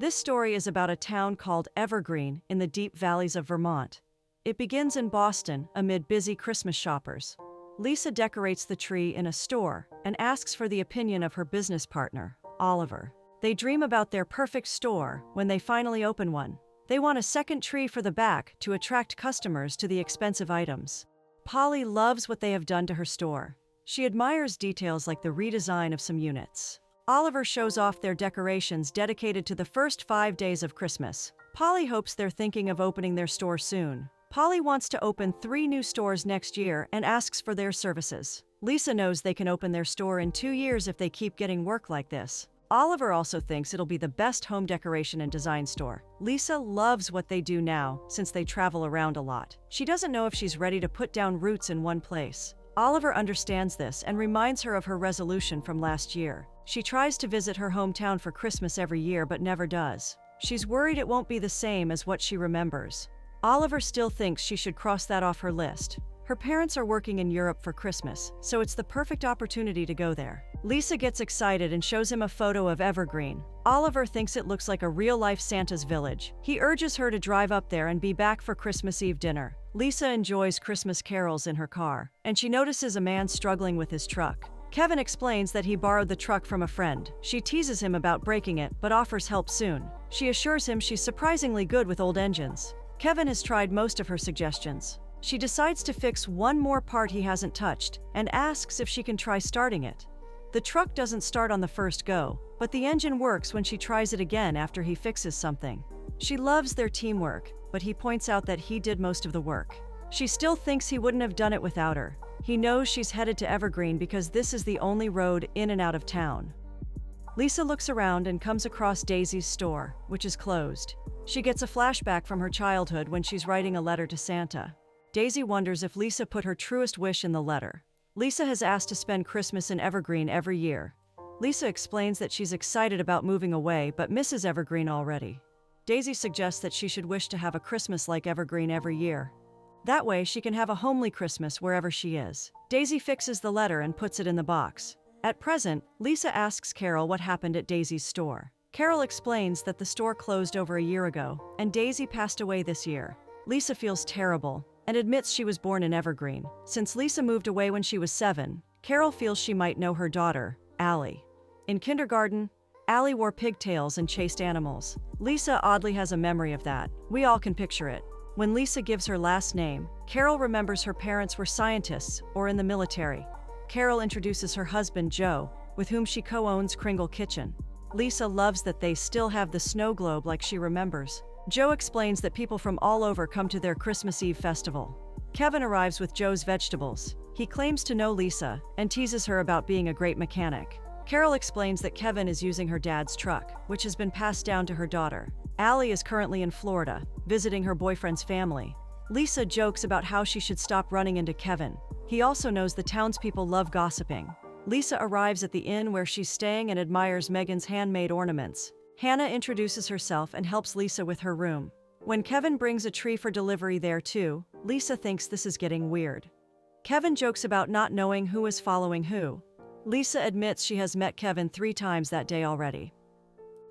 This story is about a town called Evergreen in the deep valleys of Vermont. It begins in Boston amid busy Christmas shoppers. Lisa decorates the tree in a store and asks for the opinion of her business partner, Oliver. They dream about their perfect store when they finally open one. They want a second tree for the back to attract customers to the expensive items. Polly loves what they have done to her store. She admires details like the redesign of some units. Oliver shows off their decorations dedicated to the first 5 days of Christmas. Polly hopes they're thinking of opening their store soon. Polly wants to open 3 new stores next year and asks for their services. Lisa knows they can open their store in 2 years if they keep getting work like this. Oliver also thinks it'll be the best home decoration and design store. Lisa loves what they do now, since they travel around a lot. She doesn't know if she's ready to put down roots in one place. Oliver understands this and reminds her of her resolution from last year. She tries to visit her hometown for Christmas every year but never does. She's worried it won't be the same as what she remembers. Oliver still thinks she should cross that off her list. Her parents are working in Europe for Christmas, so it's the perfect opportunity to go there. Lisa gets excited and shows him a photo of Evergreen. Oliver thinks it looks like a real-life Santa's village. He urges her to drive up there and be back for Christmas Eve dinner. Lisa enjoys Christmas carols in her car, and she notices a man struggling with his truck. Kevin explains that he borrowed the truck from a friend. She teases him about breaking it, but offers help soon. She assures him she's surprisingly good with old engines. Kevin has tried most of her suggestions. She decides to fix one more part he hasn't touched, and asks if she can try starting it. The truck doesn't start on the first go, but the engine works when she tries it again after he fixes something. She loves their teamwork, but he points out that he did most of the work. She still thinks he wouldn't have done it without her. He knows she's headed to Evergreen because this is the only road in and out of town. Lisa looks around and comes across Daisy's store, which is closed. She gets a flashback from her childhood when she's writing a letter to Santa. Daisy wonders if Lisa put her truest wish in the letter. Lisa has asked to spend Christmas in Evergreen every year. Lisa explains that she's excited about moving away but misses Evergreen already. Daisy suggests that she should wish to have a Christmas like Evergreen every year. That way she can have a homely Christmas wherever she is. Daisy fixes the letter and puts it in the box. At present, Lisa asks Carol what happened at Daisy's store. Carol explains that the store closed over a year ago, and Daisy passed away this year. Lisa feels terrible and admits she was born in Evergreen. Since Lisa moved away when she was 7, Carol feels she might know her daughter, Allie. In kindergarten, Allie wore pigtails and chased animals. Lisa oddly has a memory of that. We all can picture it. When Lisa gives her last name, Carol remembers her parents were scientists or in the military. Carol introduces her husband, Joe, with whom she co-owns Kringle Kitchen. Lisa loves that they still have the snow globe like she remembers. Joe explains that people from all over come to their Christmas Eve festival. Kevin arrives with Joe's vegetables. He claims to know Lisa and teases her about being a great mechanic. Carol explains that Kevin is using her dad's truck, which has been passed down to her daughter. Allie is currently in Florida, visiting her boyfriend's family. Lisa jokes about how she should stop running into Kevin. He also knows the townspeople love gossiping. Lisa arrives at the inn where she's staying and admires Megan's handmade ornaments. Hannah introduces herself and helps Lisa with her room. When Kevin brings a tree for delivery there too, Lisa thinks this is getting weird. Kevin jokes about not knowing who is following who. Lisa admits she has met Kevin 3 times that day already.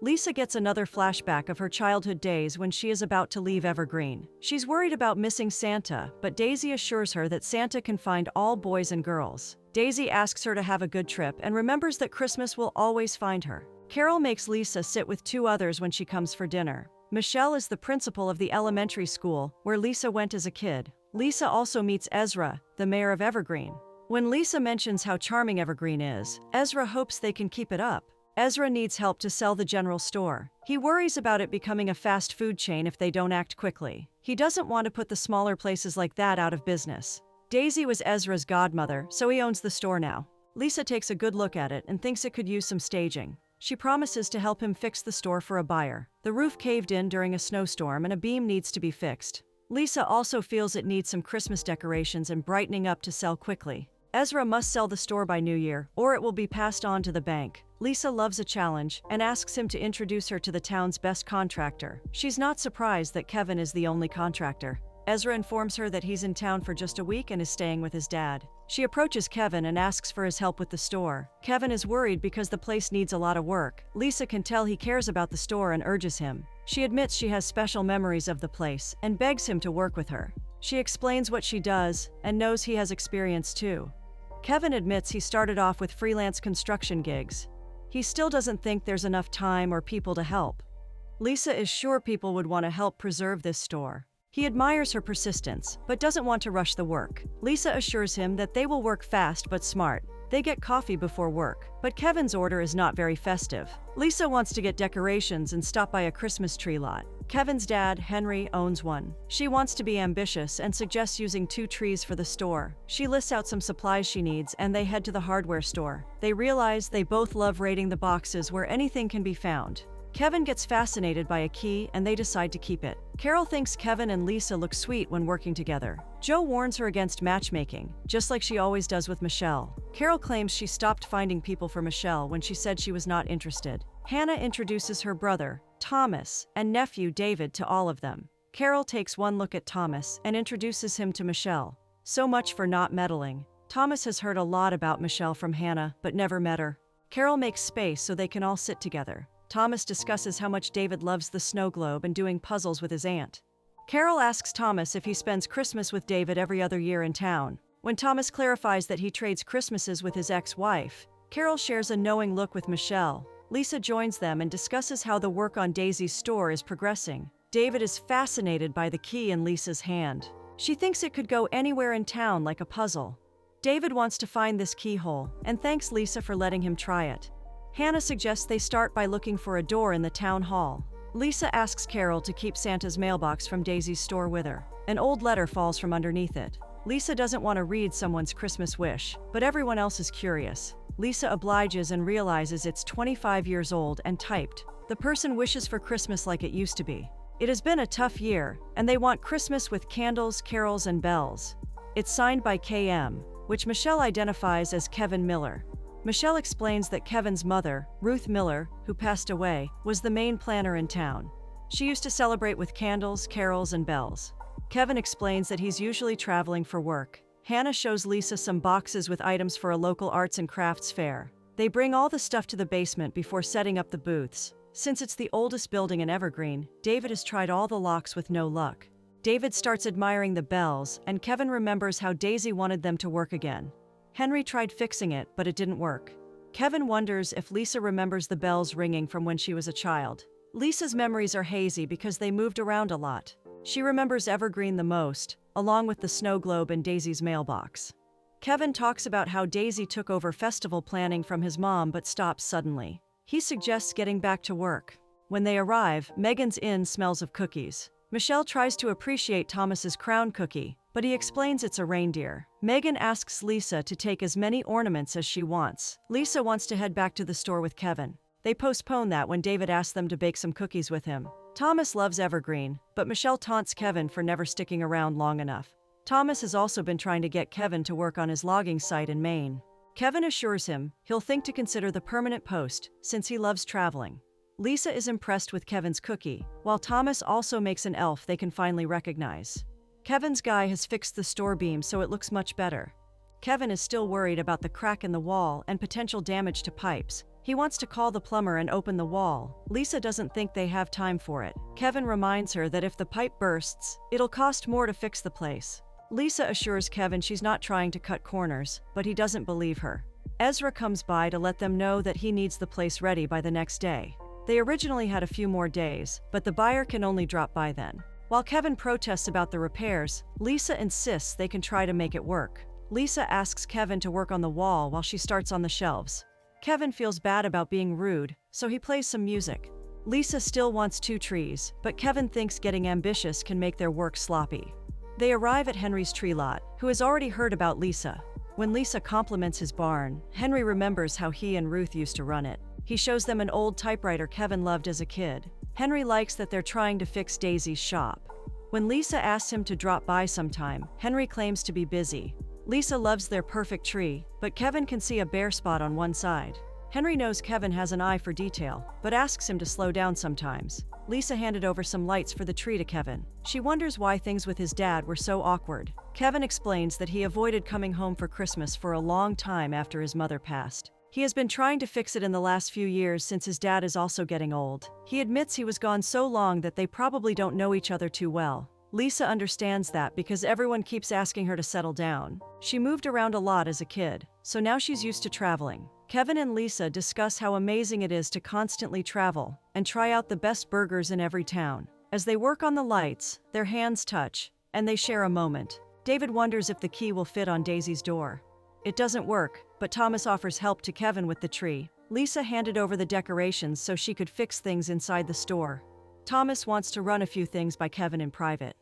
Lisa gets another flashback of her childhood days when she is about to leave Evergreen. She's worried about missing Santa, but Daisy assures her that Santa can find all boys and girls. Daisy asks her to have a good trip and remembers that Christmas will always find her. Carol makes Lisa sit with 2 others when she comes for dinner. Michelle is the principal of the elementary school where Lisa went as a kid. Lisa also meets Ezra, the mayor of Evergreen. When Lisa mentions how charming Evergreen is, Ezra hopes they can keep it up. Ezra needs help to sell the general store. He worries about it becoming a fast food chain if they don't act quickly. He doesn't want to put the smaller places like that out of business. Daisy was Ezra's godmother, so he owns the store now. Lisa takes a good look at it and thinks it could use some staging. She promises to help him fix the store for a buyer. The roof caved in during a snowstorm and a beam needs to be fixed. Lisa also feels it needs some Christmas decorations and brightening up to sell quickly. Ezra must sell the store by New Year, or it will be passed on to the bank. Lisa loves a challenge and asks him to introduce her to the town's best contractor. She's not surprised that Kevin is the only contractor. Ezra informs her that he's in town for just a week and is staying with his dad. She approaches Kevin and asks for his help with the store. Kevin is worried because the place needs a lot of work. Lisa can tell he cares about the store and urges him. She admits she has special memories of the place and begs him to work with her. She explains what she does and knows he has experience too. Kevin admits he started off with freelance construction gigs. He still doesn't think there's enough time or people to help. Lisa is sure people would want to help preserve this store. He admires her persistence, but doesn't want to rush the work. Lisa assures him that they will work fast but smart. They get coffee before work, but Kevin's order is not very festive. Lisa wants to get decorations and stop by a Christmas tree lot. Kevin's dad, Henry, owns one. She wants to be ambitious and suggests using 2 trees for the store. She lists out some supplies she needs and they head to the hardware store. They realize they both love raiding the boxes where anything can be found. Kevin gets fascinated by a key and they decide to keep it. Carol thinks Kevin and Lisa look sweet when working together. Joe warns her against matchmaking, just like she always does with Michelle. Carol claims she stopped finding people for Michelle when she said she was not interested. Hannah introduces her brother, Thomas, and nephew, David, to all of them. Carol takes one look at Thomas and introduces him to Michelle. So much for not meddling. Thomas has heard a lot about Michelle from Hannah, but never met her. Carol makes space so they can all sit together. Thomas discusses how much David loves the snow globe and doing puzzles with his aunt. Carol asks Thomas if he spends Christmas with David every other year in town. When Thomas clarifies that he trades Christmases with his ex-wife, Carol shares a knowing look with Michelle. Lisa joins them and discusses how the work on Daisy's store is progressing. David is fascinated by the key in Lisa's hand. She thinks it could go anywhere in town like a puzzle. David wants to find this keyhole and thanks Lisa for letting him try it. Hannah suggests they start by looking for a door in the town hall. Lisa asks Carol to keep Santa's mailbox from Daisy's store with her. An old letter falls from underneath it. Lisa doesn't want to read someone's Christmas wish, but everyone else is curious. Lisa obliges and realizes it's 25 years old and typed. The person wishes for Christmas like it used to be. It has been a tough year, and they want Christmas with candles, carols, and bells. It's signed by KM, which Michelle identifies as Kevin Miller. Michelle explains that Kevin's mother, Ruth Miller, who passed away, was the main planner in town. She used to celebrate with candles, carols, and bells. Kevin explains that he's usually traveling for work. Hannah shows Lisa some boxes with items for a local arts and crafts fair. They bring all the stuff to the basement before setting up the booths. Since it's the oldest building in Evergreen, David has tried all the locks with no luck. David starts admiring the bells, and Kevin remembers how Daisy wanted them to work again. Henry tried fixing it, but it didn't work. Kevin wonders if Lisa remembers the bells ringing from when she was a child. Lisa's memories are hazy because they moved around a lot. She remembers Evergreen the most, along with the snow globe and Daisy's mailbox. Kevin talks about how Daisy took over festival planning from his mom but stops suddenly. He suggests getting back to work. When they arrive, Megan's inn smells of cookies. Michelle tries to appreciate Thomas's crown cookie, but he explains it's a reindeer. Megan asks Lisa to take as many ornaments as she wants. Lisa wants to head back to the store with Kevin. They postpone that when David asks them to bake some cookies with him. Thomas loves Evergreen, but Michelle taunts Kevin for never sticking around long enough. Thomas has also been trying to get Kevin to work on his logging site in Maine. Kevin assures him he'll think to consider the permanent post since he loves traveling. Lisa is impressed with Kevin's cookie, while Thomas also makes an elf they can finally recognize. Kevin's guy has fixed the store beam so it looks much better. Kevin is still worried about the crack in the wall and potential damage to pipes. He wants to call the plumber and open the wall. Lisa doesn't think they have time for it. Kevin reminds her that if the pipe bursts, it'll cost more to fix the place. Lisa assures Kevin she's not trying to cut corners, but he doesn't believe her. Ezra comes by to let them know that he needs the place ready by the next day. They originally had a few more days, but the buyer can only drop by then. While Kevin protests about the repairs, Lisa insists they can try to make it work. Lisa asks Kevin to work on the wall while she starts on the shelves. Kevin feels bad about being rude, so he plays some music. Lisa still wants 2 trees, but Kevin thinks getting ambitious can make their work sloppy. They arrive at Henry's tree lot, who has already heard about Lisa. When Lisa compliments his barn, Henry remembers how he and Ruth used to run it. He shows them an old typewriter Kevin loved as a kid. Henry likes that they're trying to fix Daisy's shop. When Lisa asks him to drop by sometime, Henry claims to be busy. Lisa loves their perfect tree, but Kevin can see a bare spot on one side. Henry knows Kevin has an eye for detail, but asks him to slow down sometimes. Lisa handed over some lights for the tree to Kevin. She wonders why things with his dad were so awkward. Kevin explains that he avoided coming home for Christmas for a long time after his mother passed. He has been trying to fix it in the last few years since his dad is also getting old. He admits he was gone so long that they probably don't know each other too well. Lisa understands that because everyone keeps asking her to settle down. She moved around a lot as a kid, so now she's used to traveling. Kevin and Lisa discuss how amazing it is to constantly travel and try out the best burgers in every town. As they work on the lights, their hands touch, and they share a moment. David wonders if the key will fit on Daisy's door. It doesn't work, but Thomas offers help to Kevin with the tree. Lisa handed over the decorations so she could fix things inside the store. Thomas wants to run a few things by Kevin in private.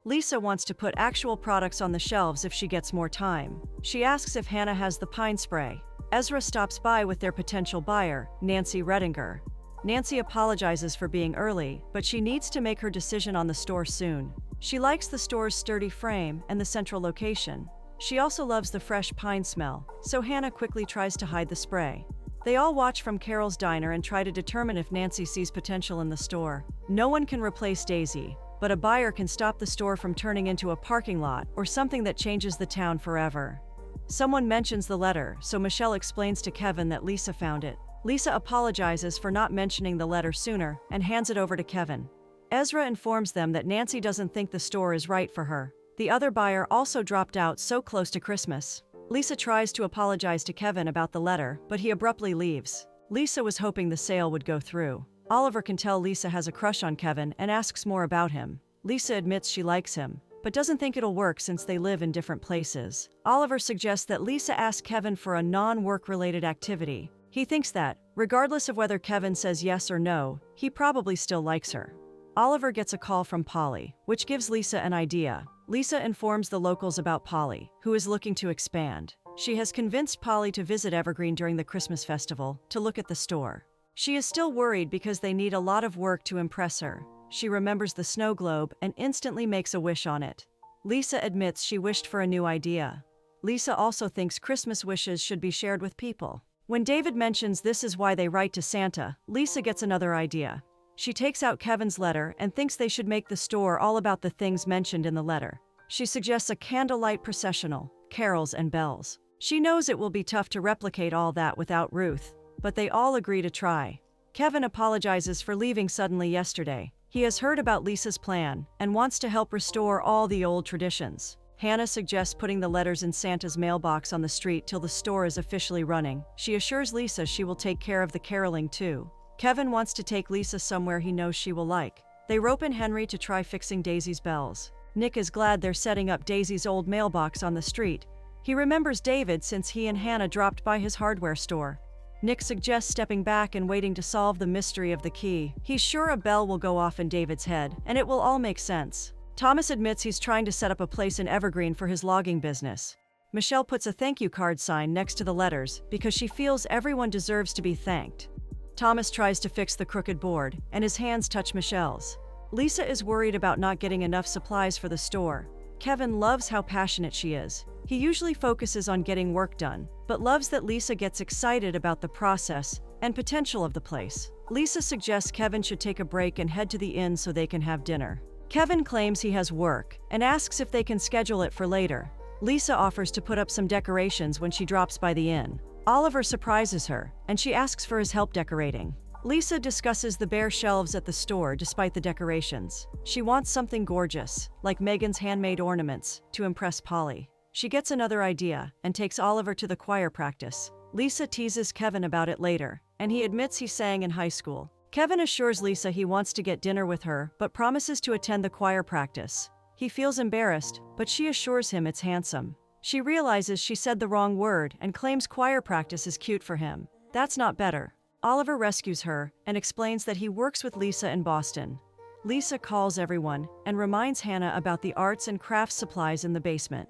Lisa wants to put actual products on the shelves if she gets more time. She asks if Hannah has the pine spray. Ezra stops by with their potential buyer, Nancy Redinger. Nancy apologizes for being early, but she needs to make her decision on the store soon. She likes the store's sturdy frame and the central location. She also loves the fresh pine smell, so Hannah quickly tries to hide the spray. They all watch from Carol's diner and try to determine if Nancy sees potential in the store. No one can replace Daisy, but a buyer can stop the store from turning into a parking lot or something that changes the town forever. Someone mentions the letter, so Michelle explains to Kevin that Lisa found it. Lisa apologizes for not mentioning the letter sooner and hands it over to Kevin. Ezra informs them that Nancy doesn't think the store is right for her. The other buyer also dropped out so close to Christmas. Lisa tries to apologize to Kevin about the letter, but he abruptly leaves. Lisa was hoping the sale would go through. Oliver can tell Lisa has a crush on Kevin and asks more about him. Lisa admits she likes him, but doesn't think it'll work since they live in different places. Oliver suggests that Lisa ask Kevin for a non-work-related activity. He thinks that, regardless of whether Kevin says yes or no, he probably still likes her. Oliver gets a call from Polly, which gives Lisa an idea. Lisa informs the locals about Polly, who is looking to expand. She has convinced Polly to visit Evergreen during the Christmas festival to look at the store. She is still worried because they need a lot of work to impress her. She remembers the snow globe and instantly makes a wish on it. Lisa admits she wished for a new idea. Lisa also thinks Christmas wishes should be shared with people. When David mentions this is why they write to Santa, Lisa gets another idea. She takes out Kevin's letter and thinks they should make the store all about the things mentioned in the letter. She suggests a candlelight processional, carols and bells. She knows it will be tough to replicate all that without Ruth, but they all agree to try. Kevin apologizes for leaving suddenly yesterday. He has heard about Lisa's plan and wants to help restore all the old traditions. Hannah suggests putting the letters in Santa's mailbox on the street till the store is officially running. She assures Lisa she will take care of the caroling too. Kevin wants to take Lisa somewhere he knows she will like. They rope in Henry to try fixing Daisy's bells. Nick is glad they're setting up Daisy's old mailbox on the street. He remembers David since he and Hannah dropped by his hardware store. Nick suggests stepping back and waiting to solve the mystery of the key. He's sure a bell will go off in David's head, and it will all make sense. Thomas admits he's trying to set up a place in Evergreen for his logging business. Michelle puts a thank you card sign next to the letters because she feels everyone deserves to be thanked. Thomas tries to fix the crooked board, and his hands touch Michelle's. Lisa is worried about not getting enough supplies for the store. Kevin loves how passionate she is. He usually focuses on getting work done, but loves that Lisa gets excited about the process and potential of the place. Lisa suggests Kevin should take a break and head to the inn so they can have dinner. Kevin claims he has work and asks if they can schedule it for later. Lisa offers to put up some decorations when she drops by the inn. Oliver surprises her, and she asks for his help decorating. Lisa discusses the bare shelves at the store despite the decorations. She wants something gorgeous, like Megan's handmade ornaments, to impress Polly. She gets another idea and takes Oliver to the choir practice. Lisa teases Kevin about it later, and he admits he sang in high school. Kevin assures Lisa he wants to get dinner with her, but promises to attend the choir practice. He feels embarrassed, but she assures him it's handsome. She realizes she said the wrong word and claims choir practice is cute for him. That's not better. Oliver rescues her and explains that he works with Lisa in Boston. Lisa calls everyone and reminds Hannah about the arts and crafts supplies in the basement.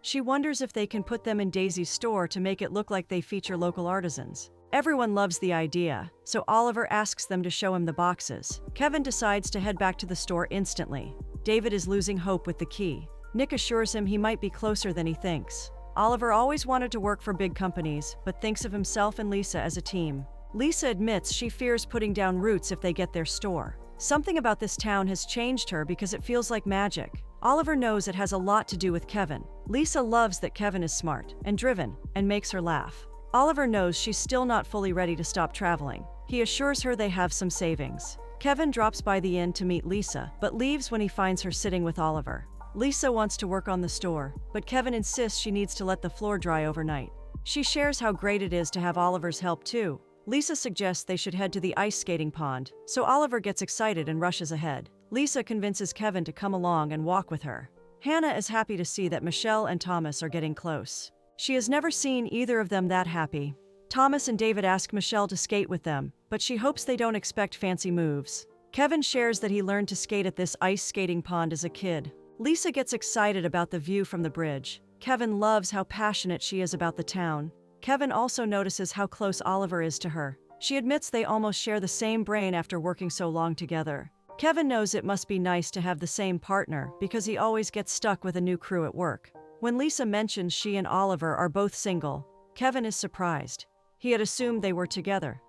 She wonders if they can put them in Daisy's store to make it look like they feature local artisans. Everyone loves the idea, so Oliver asks them to show him the boxes. Kevin decides to head back to the store instantly. David is losing hope with the key. Nick assures him he might be closer than he thinks. Oliver always wanted to work for big companies, but thinks of himself and Lisa as a team. Lisa admits she fears putting down roots if they get their store. Something about this town has changed her because it feels like magic. Oliver knows it has a lot to do with Kevin. Lisa loves that Kevin is smart and driven and makes her laugh. Oliver knows she's still not fully ready to stop traveling. He assures her they have some savings. Kevin drops by the inn to meet Lisa, but leaves when he finds her sitting with Oliver. Lisa wants to work on the store, but Kevin insists she needs to let the floor dry overnight. She shares how great it is to have Oliver's help too. Lisa suggests they should head to the ice skating pond, so Oliver gets excited and rushes ahead. Lisa convinces Kevin to come along and walk with her. Hannah is happy to see that Michelle and Thomas are getting close. She has never seen either of them that happy. Thomas and David ask Michelle to skate with them, but she hopes they don't expect fancy moves. Kevin shares that he learned to skate at this ice skating pond as a kid. Lisa gets excited about the view from the bridge. Kevin loves how passionate she is about the town. Kevin also notices how close Oliver is to her. She admits they almost share the same brain after working so long together. Kevin knows it must be nice to have the same partner because he always gets stuck with a new crew at work. When Lisa mentions she and Oliver are both single, Kevin is surprised. He had assumed they were together.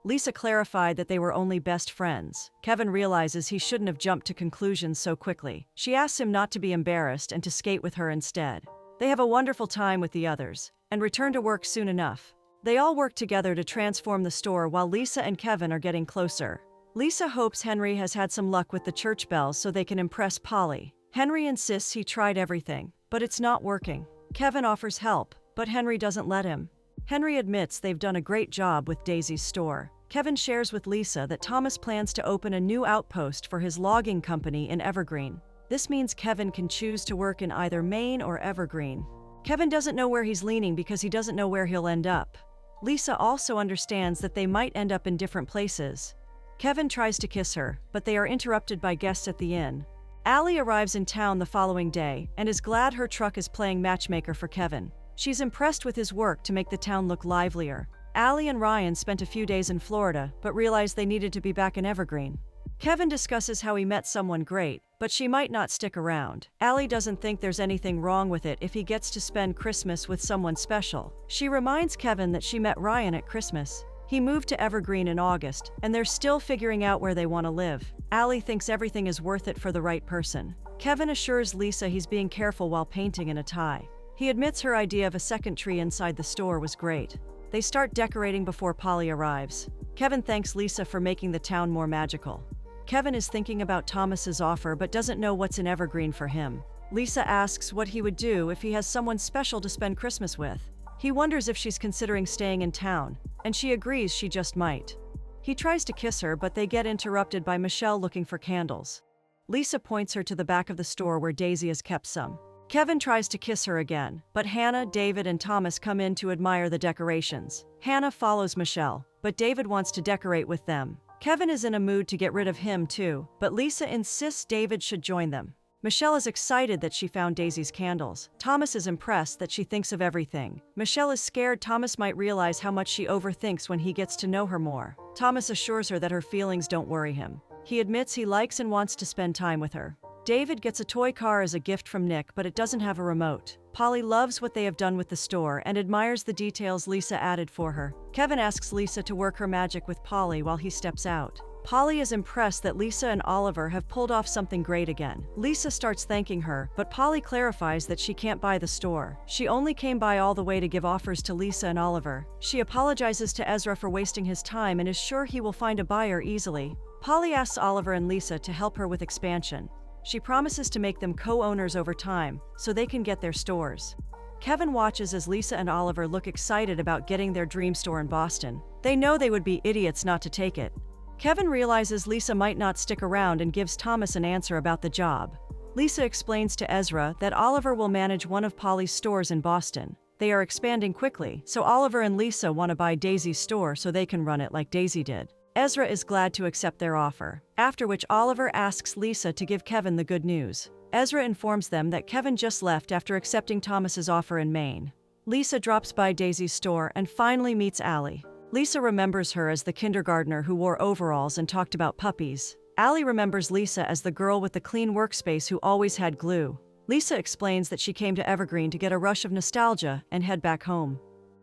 Lisa clarified that they were only best friends. Kevin realizes he shouldn't have jumped to conclusions so quickly. She asks him not to be embarrassed and to skate with her instead. They have a wonderful time with the others and return to work soon enough. They all work together to transform the store while Lisa and Kevin are getting closer. Lisa hopes Henry has had some luck with the church bells so they can impress Polly. Henry insists he tried everything, but it's not working. Kevin offers help, but Henry doesn't let him. Henry admits they've done a great job with Daisy's store. Kevin shares with Lisa that Thomas plans to open a new outpost for his logging company in Evergreen. This means Kevin can choose to work in either Maine or Evergreen. Kevin doesn't know where he's leaning because he doesn't know where he'll end up. Lisa also understands that they might end up in different places. Kevin tries to kiss her, but they are interrupted by guests at the inn. Allie arrives in town the following day and is glad her truck is playing matchmaker for Kevin. She's impressed with his work to make the town look livelier. Allie and Ryan spent a few days in Florida, but realized they needed to be back in Evergreen. Kevin discusses how he met someone great, but she might not stick around. Allie doesn't think there's anything wrong with it if he gets to spend Christmas with someone special. She reminds Kevin that she met Ryan at Christmas. He moved to Evergreen in August, and they're still figuring out where they want to live. Allie thinks everything is worth it for the right person. Kevin assures Lisa he's being careful while painting in a tie. He admits her idea of a second tree inside the store was great. They start decorating before Polly arrives. Kevin thanks Lisa for making the town more magical. Kevin is thinking about Thomas's offer but doesn't know what's in Evergreen for him. Lisa asks what he would do if he has someone special to spend Christmas with. He wonders if she's considering staying in town, and she agrees she just might. He tries to kiss her, but they get interrupted by Michelle looking for candles. Lisa points her to the back of the store where Daisy has kept some. Kevin tries to kiss her again, but Hannah, David, and Thomas come in to admire the decorations. Hannah follows Michelle, but David wants to decorate with them. Kevin is in a mood to get rid of him too, but Lisa insists David should join them. Michelle is excited that she found Daisy's candles. Thomas is impressed that she thinks of everything. Michelle is scared Thomas might realize how much she overthinks when he gets to know her more. Thomas assures her that her feelings don't worry him. He admits he likes and wants to spend time with her. David gets a toy car as a gift from Nick, but it doesn't have a remote. Polly loves what they have done with the store and admires the details Lisa added for her. Kevin asks Lisa to work her magic with Polly while he steps out. Polly is impressed that Lisa and Oliver have pulled off something great again. Lisa starts thanking her, but Polly clarifies that she can't buy the store. She only came by all the way to give offers to Lisa and Oliver. She apologizes to Ezra for wasting his time and is sure he will find a buyer easily. Polly asks Oliver and Lisa to help her with expansion. She promises to make them co-owners over time, so they can get their stores. Kevin watches as Lisa and Oliver look excited about getting their dream store in Boston. They know they would be idiots not to take it. Kevin realizes Lisa might not stick around and gives Thomas an answer about the job. Lisa explains to Ezra that Oliver will manage one of Polly's stores in Boston. They are expanding quickly, so Oliver and Lisa want to buy Daisy's store so they can run it like Daisy did. Ezra is glad to accept their offer, after which Oliver asks Lisa to give Kevin the good news. Ezra informs them that Kevin just left after accepting Thomas's offer in Maine. Lisa drops by Daisy's store and finally meets Allie. Lisa remembers her as the kindergartner who wore overalls and talked about puppies. Allie remembers Lisa as the girl with the clean workspace who always had glue. Lisa explains that she came to Evergreen to get a rush of nostalgia and head back home.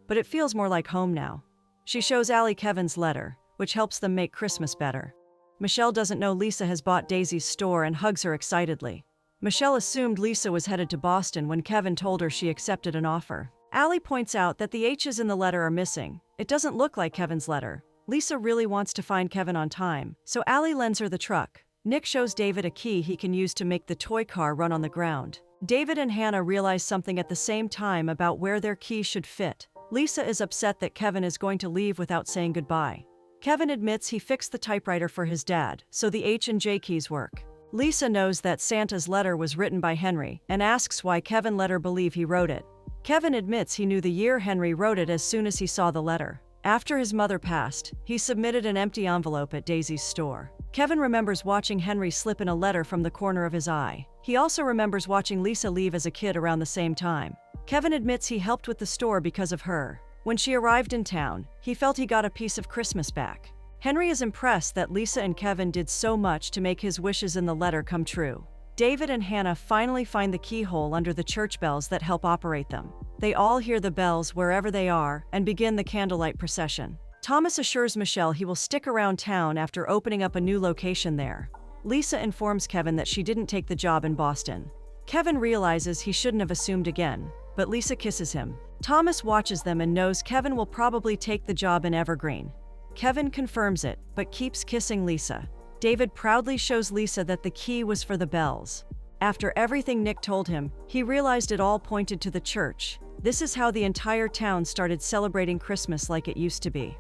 But it feels more like home now. She shows Allie Kevin's letter, which helps them make Christmas better. Michelle doesn't know Lisa has bought Daisy's store and hugs her excitedly. Michelle assumed Lisa was headed to Boston when Kevin told her she accepted an offer. Allie points out that the H's in the letter are missing. It doesn't look like Kevin's letter. Lisa really wants to find Kevin on time, so Allie lends her the truck. Nick shows David a key he can use to make the toy car run on the ground. David and Hannah realize something at the same time about where their key should fit. Lisa is upset that Kevin is going to leave without saying goodbye. Kevin admits he fixed the typewriter for his dad, so the H and J keys work. Lisa knows that Santa's letter was written by Henry and asks why Kevin let her believe he wrote it. Kevin admits he knew the year Henry wrote it as soon as he saw the letter. After his mother passed, he submitted an empty envelope at Daisy's store. Kevin remembers watching Henry slip in a letter from the corner of his eye. He also remembers watching Lisa leave as a kid around the same time. Kevin admits he helped with the store because of her. When she arrived in town, he felt he got a piece of Christmas back. Henry is impressed that Lisa and Kevin did so much to make his wishes in the letter come true. David and Hannah finally find the keyhole under the church bells that help operate them. They all hear the bells wherever they are and begin the candlelight procession. Thomas assures Michelle he will stick around town after opening up a new location there. Lisa informs Kevin that she didn't take the job in Boston. Kevin realizes he shouldn't have assumed again, but Lisa kisses him. Thomas watches them and knows Kevin will probably take the job in Evergreen. Kevin confirms it, but keeps kissing Lisa. David proudly shows Lisa that the key was for the bells. After everything Nick told him, he realized it all pointed to the church. This is how the entire town started celebrating Christmas like it used to be.